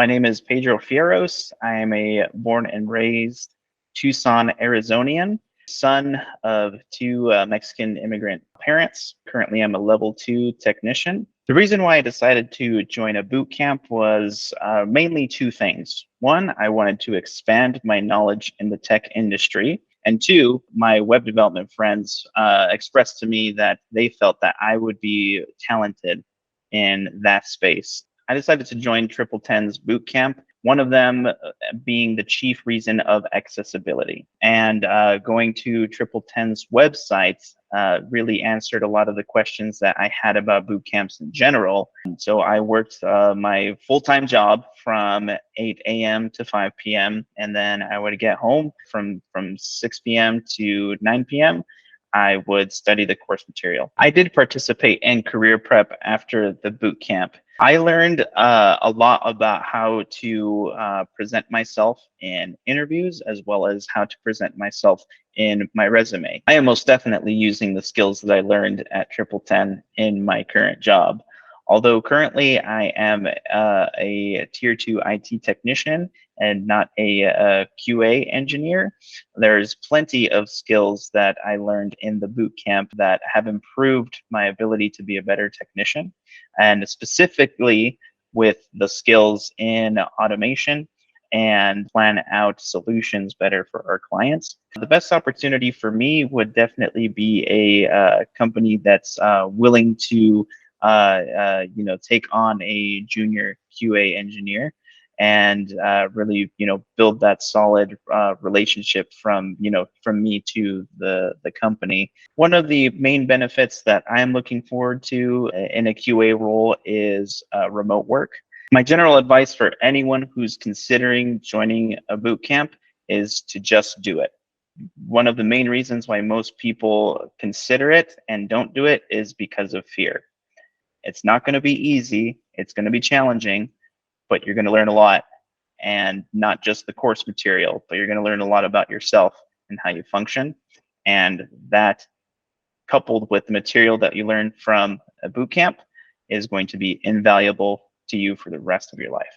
My name is Pedro Fierros. I am a born and raised Tucson, Arizonian, son of two Mexican immigrant parents. Currently, I'm a level 2 technician. The reason why I decided to join a boot camp was mainly two things. One, I wanted to expand my knowledge in the tech industry. And two, my web development friends expressed to me that they felt that I would be talented in that space. I decided to join TripleTen's boot camp, one of them being the chief reason of accessibility. And going to TripleTen's website really answered a lot of the questions that I had about boot camps in general. And so I worked my full-time job from 8 a.m. to 5 p.m. And then I would get home from 6 p.m. to 9 p.m. I would study the course material. I did participate in career prep after the boot camp. I learned a lot about how to present myself in interviews, as well as how to present myself in my resume. I am most definitely using the skills that I learned at TripleTen in my current job. Although currently I am a tier 2 IT technician and not a QA engineer, there's plenty of skills that I learned in the boot camp that have improved my ability to be a better technician, and specifically with the skills in automation and plan out solutions better for our clients. The best opportunity for me would definitely be a company that's willing to take on a junior QA engineer and really, build that solid relationship from me to the company. One of the main benefits that I'm looking forward to in a QA role is remote work. My general advice for anyone who's considering joining a boot camp is to just do it. One of the main reasons why most people consider it and don't do it is because of fear. It's not going to be easy. It's going to be challenging, but you're going to learn a lot, and not just the course material, but you're going to learn a lot about yourself and how you function. And that, coupled with the material that you learn from a boot camp, is going to be invaluable to you for the rest of your life.